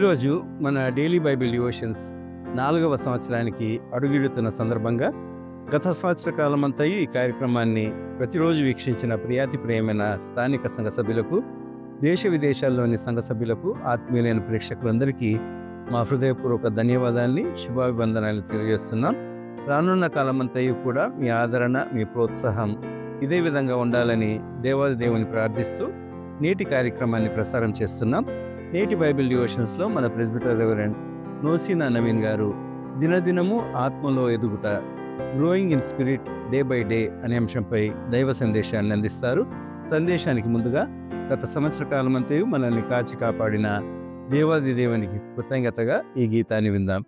ఈరోజు మన daily Bible devotions 4వ సంవత్సరానికి అడుగిడుతున్న సందర్భంగా గత సంవత్సర కాలమంతయు ఈ కార్యక్రమాన్ని ప్రతిరోజు వీక్షించిన ప్రియమైన స్థానిక సంఘ సభ్యులకు, దేశ విదేశాల్లోని సంఘ సభ్యులకు, ఆత్మీయులైన ప్రేక్షకులందరికీ మా హృదయపూర్వక ధన్యవాదాలని, శుభాభివందనాలు తెలియజేస్తున్నాం. రానున్న కాలమంతయు కూడా మీ ఆదరణ, మీ ప్రోత్సాహం ఇదే విధంగా ఉండాలని దేవాది దేవుని ప్రార్థిస్తూ నేటి కార్యక్రమాన్ని ప్రసారం చేస్తున్నాం. నేటి బైబిల్ డివోషన్స్లో మన ప్రెస్బిటర్ రెవరెండ్ నోసీనా నవీన్ గారు దినదినము ఆత్మలో ఎదుగుట, growing in spirit day by day అనే అంశంపై దైవ సందేశాన్ని అందిస్తారు. సందేశానికి ముందుగా గత సంవత్సర కాలమంతయు మనల్ని కాచి కాపాడిన దేవాది దేవునికి కృతజ్ఞతగా ఈ గీతాన్ని విందాం.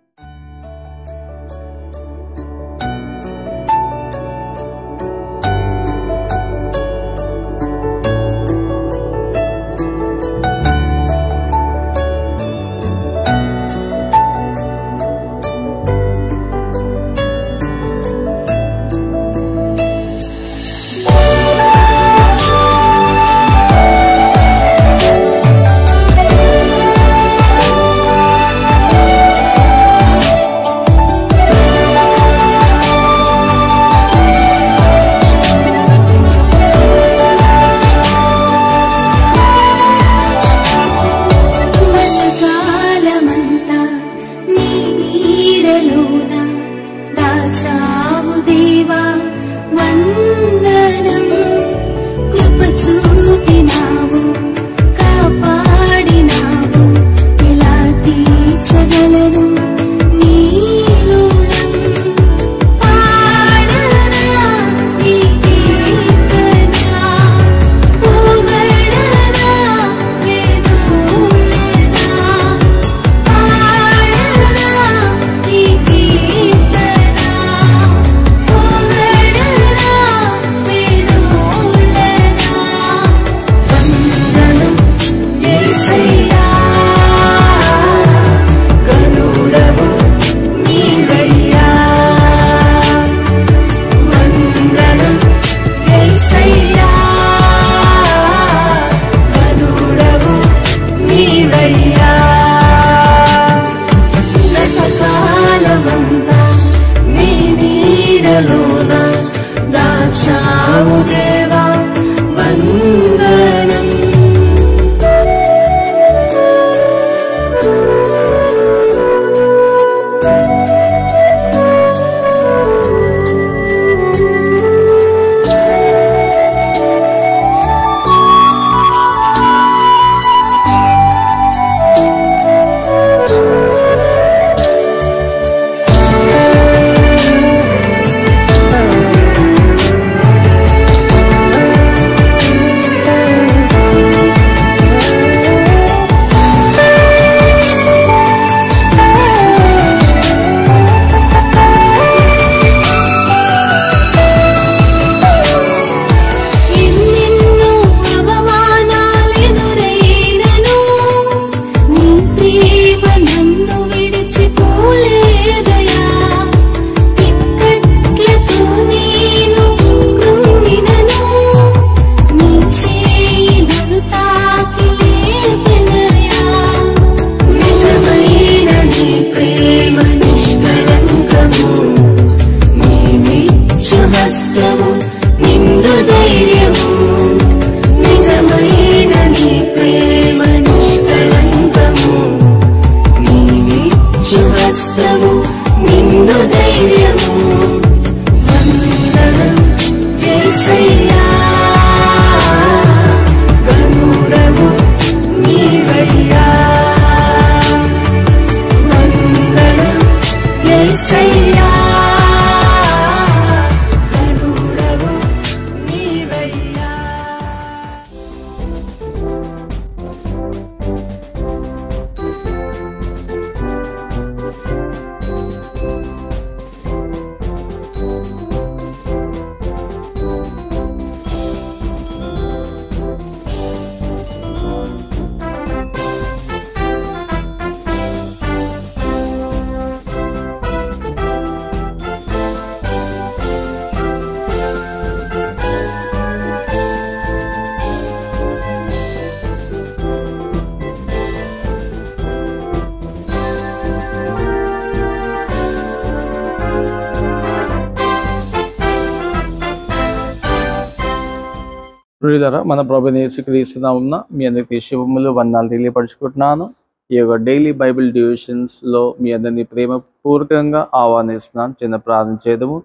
ప్రియులారా, మన ప్రభువైన యేసుక్రీస్తు నామమున మీ అందరికీ శుభములు వందనాలు తెలియపరుచుకుంటున్నాను. ఈ యొక్క డైలీ బైబిల్ డివిజన్స్లో మీ అందరినీ ప్రేమపూర్వకంగా ఆహ్వానిస్తున్నాను. చిన్న ప్రార్థన చేద్దాము.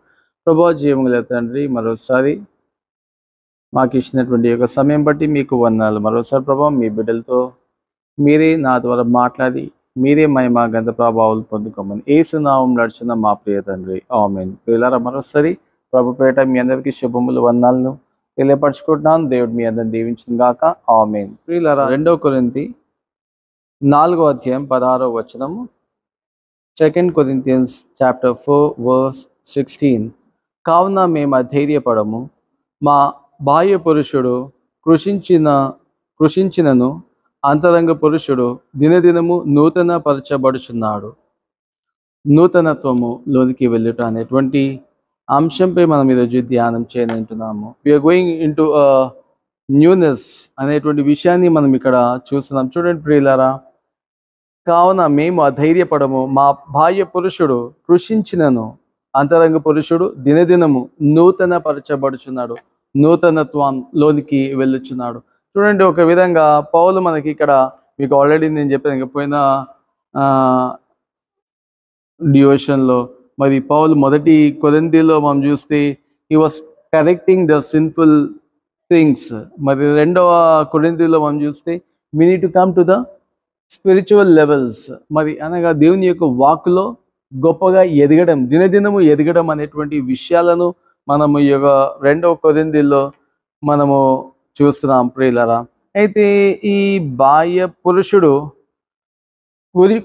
ప్రభువా, జీవముగల తండ్రి, మరోసారి మాకు ఇచ్చినటువంటి యొక్క సమయం బట్టి మీకు వందనాలు. మరోసారి ప్రభువా, మీ బిడ్డలతో మీరే నా ద్వారా మాట్లాడి మీరే మహిమ గంధ ప్రభావాలు పొందుకోమని యేసు నామమున నడుచున్న మా ప్రియ తండ్రి, ఆమేన్. ప్రియులారా, మరోసారి ప్రభు పేట మీ అందరికీ శుభములు వందనాలను తెలియపరచుకుంటున్నాను. దేవుడు మీ అందరిని దీవించును గాక, ఆమేన్. ప్రియులారా, 2 కొరింథీ 4వ అధ్యాయం 16వ వచనము, 2 Corinthians chapter 4 verse 16. కావున మేము అధైర్యపడము, మా బాహ్య పురుషుడు కృషించినను అంతరంగ పురుషుడు దినదినము నూతన పరచబడుచున్నాడు. నూతనత్వము లోనికి వెళ్ళుట అనేటువంటి అంశంపై మనం ఈరోజు ధ్యానం చేయనంటున్నాము. We are going into newness అనేటువంటి విషయాన్ని మనం ఇక్కడ చూస్తున్నాం. చూడండి ప్రియులారా, కావున మేము అధైర్యపడము, మా బాహ్య పురుషుడు కృషించినను అంతరంగ పురుషుడు దినదినము నూతన పరచబడుచున్నాడు, నూతనత్వంలోనికి వెళ్ళుచున్నాడు. చూడండి, ఒక విధంగా పౌలు మనకి ఇక్కడ, మీకు ఆల్రెడీ నేను చెప్పాను పోయిన డివోషన్లో, మరి పౌలు మొదటి కొరింథీలో మనం చూస్తే he was correcting the sinful things. మరి 2వ కొరింథీలో మనం చూస్తే we need to come to the spiritual levels. మరి అనగా దేవుని యొక్క వాక్కులో గొప్పగా ఎదగడం, దినదినము ఎదగడం అనేటువంటి విషయాలను మనము ఈ యొక్క 2వ కొరింథీలో మనము చూస్తున్నాం ప్రియులారా. అయితే ఈ బాహ్య పురుషుడు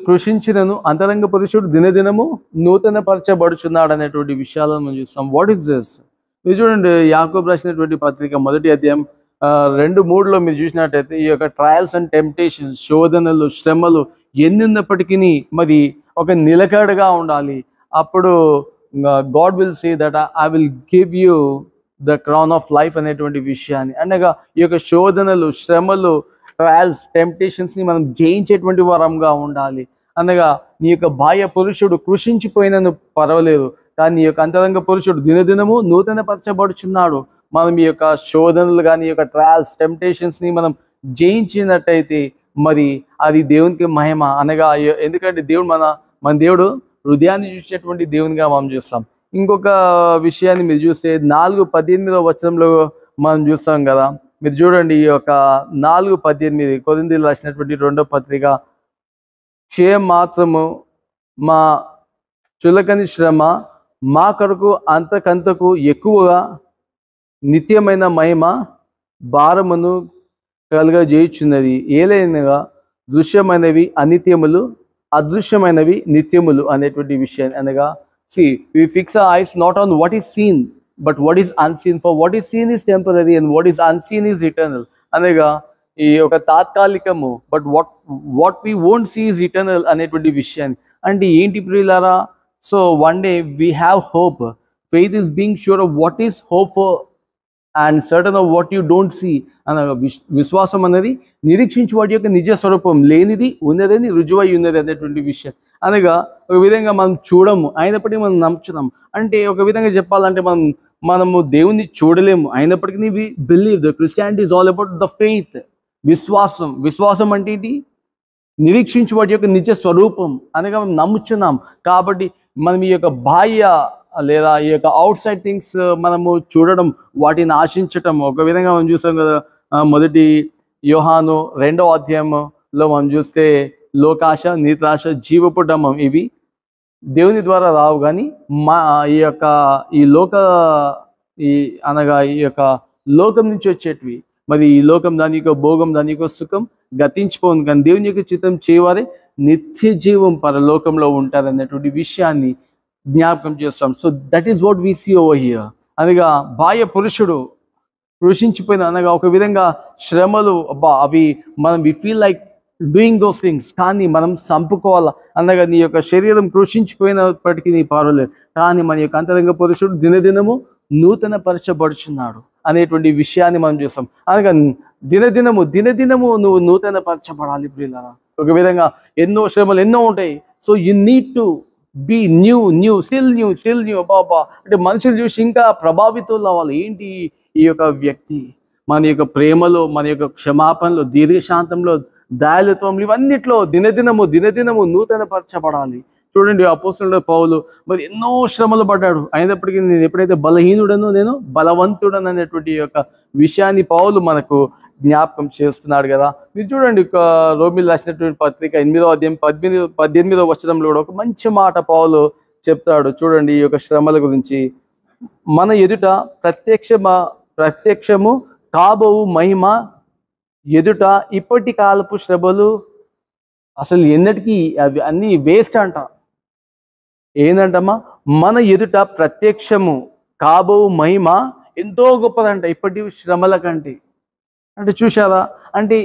కృషించినను అంతరంగ పురుషుడు దినదినము నూతన పరచబడుచున్నాడు అనేటువంటి విషయాలను మనం చూస్తాం. What is this? మీరు చూడండి, యాకోబు రాసినటువంటి పత్రిక 1వ అధ్యాయం 2:3లో మీరు చూసినట్టయితే ఈ యొక్క ట్రయల్స్ అండ్ టెంప్టేషన్స్, శోధనలు, శ్రమలు ఎన్ని ఉన్నప్పటికీ మరి ఒక నిలకడగా ఉండాలి. అప్పుడు God will say that I will give you the crown of life అనేటువంటి విషయాన్ని. అనగా ఈ యొక్క శోధనలు, శ్రమలు, ట్రయల్స్, టెంప్టేషన్స్ని మనం జయించేటువంటి వరంగా ఉండాలి. అనగా నీ యొక్క బాహ్య పురుషుడు కృషించిపోయినను పర్వాలేదు, కానీ నీ యొక్క అంతరంగ పురుషుడు దినదినము నూతన పరచబడుచున్నాడు. మనం ఈ యొక్క శోధనలు కానీ, ఈ యొక్క ట్రయల్స్, టెంప్టేషన్స్ని మనం జయించినట్టయితే మరి అది దేవునికి మహిమ. అనగా ఎందుకంటే మన దేవుడు హృదయాన్ని చూసేటువంటి దేవునిగా మనం చూస్తాం. ఇంకొక విషయాన్ని మీరు చూస్తే 4:18వ వచనంలో మనం చూస్తాం కదా. మీరు చూడండి, ఈ యొక్క 4:18 కొరింథీయులకు రాసినటువంటి 2వ పత్రిక, క్షయం మాత్రము మా చులకని శ్రమ మా కొరకు అంతకంతకు ఎక్కువగా నిత్యమైన మహిమ భారమును కలుగజేయుచున్నది. ఏలైనగా దృశ్యమైనవి అనిత్యములు, అదృశ్యమైనవి నిత్యములు అనేటువంటి విషయాన్ని. అనగా see, we fix our eyes not on what is seen but what is unseen, for what is seen is temporary and what is unseen is eternal. అనగా ఈ ఒక తాత్కాలికము, but what we won't see is eternal అనేటువంటి విషయాన్ని. అంటే ఏంటి ప్రియులారా? So one day we have hope. Faith is being sure of what is hope for and certain of what you don't see. అనగా విశ్వాసం అనేది నిరీక్షించి వాటి యొక్క నిజ స్వరూపం, లేనిది ఉన్నదని రుజువై ఉన్నది అనేటువంటి విషయం. అనగా ఒక విధంగా మనం చూడము, అయినప్పటికీ మనం నమ్ముచున్నాం. అంటే ఒక విధంగా చెప్పాలంటే మనము దేవుణ్ణి చూడలేము, అయినప్పటికీ we believe. The Christianity is all about the faith. విశ్వాసం అంటే ఏంటి? నిరీక్షించి వాటి యొక్క నిజ స్వరూపం. అనగా మనం నమ్ముచున్నాం కాబట్టి మనం ఈ యొక్క బాహ్య లేదా ఈ యొక్క అవుట్ సైడ్ థింగ్స్ మనము చూడడం, వాటిని ఆశించటం. ఒక విధంగా మనం చూస్తాం కదా, మొదటి యోహాను 2వ అధ్యాయంలో మనం చూస్తే లోకాశ, నీతాశ, జీవపుటమం ఇవి దేవుని ద్వారా రావు, కానీ అనగా ఈ యొక్క లోకం నుంచి వచ్చేటివి. మరి ఈ లోకం దాని యొక్క భోగం, దాని యొక్క సుఖం గతించిపోతుంది, కానీ దేవుని యొక్క చిత్తం చేయవారే నిత్య జీవం పరలోకంలో ఉంటారనేటువంటి విషయాన్ని జ్ఞాపకం చేస్తాం. So that is what we see over here. అనగా బాహ్య పురుషుడు కృషించిపోయిన, అనగా ఒక విధంగా శ్రమలు, అవి మనం we feel like doing those things, కానీ మనం చంపుకోవాలా. అనగా నీ యొక్క శరీరం కృషించిపోయినప్పటికీ నీ పర్వాలేదు, కానీ మన యొక్క అంతరంగ పురుషుడు దినదినము నూతన పరచబడుచున్నాడు అనేటువంటి విషయాన్ని మనం చూస్తాం. అనగా దినదినము నువ్వు నూతన పరచబడాలి ప్రియులారా. ఒక విధంగా ఎన్నో శ్రమలు ఎన్నో ఉంటాయి. So you need to be still new. బాబా అంటే మనుషులు చూసి ఇంకా ప్రభావితులు అవ్వాలి. ఏంటి ఈ యొక్క వ్యక్తి మన యొక్క ప్రేమలో, మన యొక్క క్షమాపణలో, దీర్ఘశాంతంలో, దయాళుత్వంలో, ఇవన్నిట్లో దినదినము నూతన పరచబడాలి. చూడండి అపోస్తలుడు పౌలు మరి ఎన్నో శ్రమలు పడ్డాడు, అయినప్పటికీ నేను ఎప్పుడైతే బలహీనుడనో నేను బలవంతుడను అనేటువంటి యొక్క విషయాన్ని పౌలు మనకు జ్ఞాపకం చేస్తున్నాడు కదా. మీరు చూడండి రోమిలు రాసినటువంటి పత్రిక 8వ అధ్యాయం 18వ వచనంలో కూడా ఒక మంచి మాట పౌలు చెప్తాడు. చూడండి ఈ యొక్క శ్రమల గురించి. మన ఎదుట ప్రత్యక్షము కాబోవు మహిమ ఎదుట ఇప్పటి కాలపు శ్రమలు అసలు ఎన్నటికీ అవి అన్నీ వేస్ట్ అంట. ఏంటంటమ్మా, మన ఎదుట ప్రత్యక్షము కాబోవు మహిమ ఎంతో గొప్పదంట ఇప్పటి శ్రమల కంటే. అంటే చూసారా, అంటే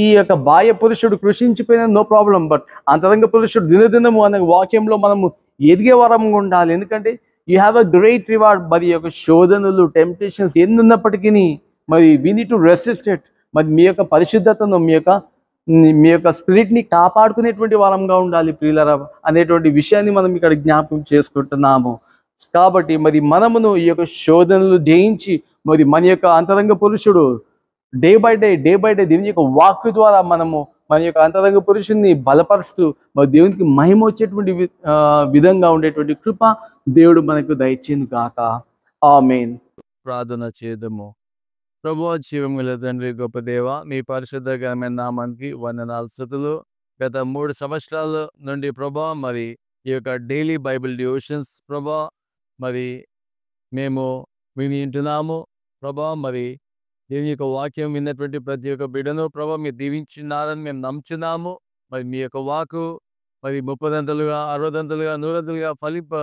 ఈ యొక్క బాహ్య పురుషుడు కృషించిపోయిన నో ప్రాబ్లం, బట్ అంతరంగ పురుషుడు దినదినము అనే వాక్యంలో మనము ఎదిగే వరంగా ఉండాలి. ఎందుకంటే you have a great reward. మరి యొక్క శోధనలు, టెంప్టేషన్స్ ఎన్ని ఉన్నప్పటికీ మరి we need to resist it. మరి మీ యొక్క పరిశుద్ధతను, మీ యొక్క స్పిరిట్ని కాపాడుకునేటువంటి వారంగా ఉండాలి ప్రియులరా అనేటువంటి విషయాన్ని మనం ఇక్కడ జ్ఞాపకం చేసుకుంటున్నాము. కాబట్టి మరి మనమును ఈ యొక్క శోధనలు జయించి మరి మన యొక్క అంతరంగ పురుషుడు డే బై డే దేవుని యొక్క వాక్కు ద్వారా మనము మన యొక్క అంతరంగ పురుషుని బలపరుస్తూ మరి దేవునికి మహిమ వచ్చేటువంటి విధంగా ఉండేటువంటి కృప దేవుడు మనకు దయచేను గాక. ఆమేన్. ప్రార్థన చేద్దాము. ప్రభువా, జీవముల తండ్రి, గొప్ప దేవ, మీ పరిశుద్ధమైన నామానికి వందనాలు స్తుతులు. గత 3 సంవత్సరాల నుండి ప్రభా మరి ఈ యొక్క డైలీ బైబిల్ డివోషన్స్ ప్రభా మరి మేము వింటున్నాము ప్రభా. మరి దేవుని యొక్క వాక్యం విన్నటువంటి ప్రతి ఒక్క బిడ్డను ప్రభా మీరు దీవించున్నారని మేము నమ్ముచున్నాము. మరి మీ యొక్క వాకు మరి 30 60 100 ఫలింప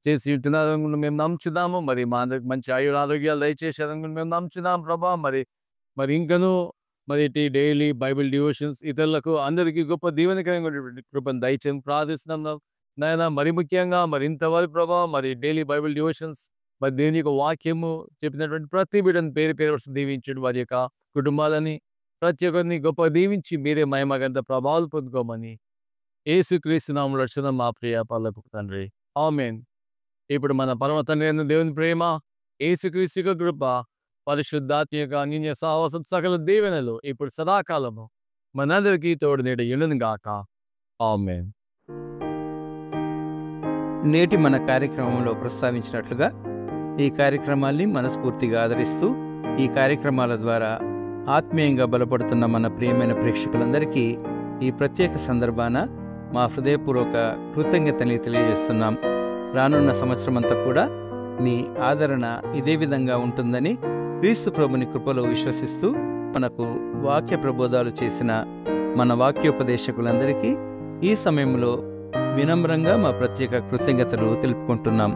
చేసి ఉంటున్నారని మేము నమ్ముచున్నాము. మరి మా అందరికి మంచి ఆరోగ్యాలు దయచేసారని మేము నమ్ముచున్నాం ప్రభా. మరి ఇంకనూ మరి డైలీ బైబిల్ డివోషన్స్ ఇతరులకు అందరికీ గొప్ప దీవెనకరమైనటువంటి కృపను దయచేసి ప్రార్థిస్తున్నాం నాయన. మరి ముఖ్యంగా మరి ఇంతవరకు ప్రభా మరి డైలీ బైబిల్ డివోషన్స్ మరి దేవుని యొక్క వాక్యము చెప్పినటువంటి ప్రతి బిడ్డను పేరు దీవించండి. వారి యొక్క కుటుంబాలని ప్రతి ఒక్కరిని గొప్ప దీవించి మీరే మహిమగంత ప్రభావాలు పొందుకోమని యేసుక్రీస్తు నామములో రక్షణ మా ప్రియ పరలోక తండ్రి, ఆమేన్. ఇప్పుడు మన పరమ తండ్రి అయిన దేవుని ప్రేమ, యేసుక్రీస్తు యొక్క కృప, పరిశుద్ధాత్మ యొక్క అన్యోన్య సహవాసం, సకల దీవెనలు ఇప్పుడు సదాకాలము మనందరికీ తోడు నీడ యుండును గాక. ఆమేన్. నేటి మన కార్యక్రమంలో ప్రస్తావించినట్లుగా ఈ కార్యక్రమాల్ని మనస్ఫూర్తిగా ఆదరిస్తూ ఈ కార్యక్రమాల ద్వారా ఆత్మీయంగా బలపడుతున్న మన ప్రియమైన ప్రేక్షకులందరికీ ఈ ప్రత్యేక సందర్భాన మా హృదయపూర్వక కృతజ్ఞతని తెలియజేస్తున్నాం. రానున్న సంవత్సరం అంతా కూడా మీ ఆదరణ ఇదే విధంగా ఉంటుందని క్రీస్తు ప్రభుని కృపలో విశ్వసిస్తూ మనకు వాక్య ప్రబోధాలు చేసిన మన వాక్యోపదేశకులందరికీ ఈ సమయంలో వినమ్రంగా మా ప్రత్యేక కృతజ్ఞతలు తెలుపుకుంటున్నాం.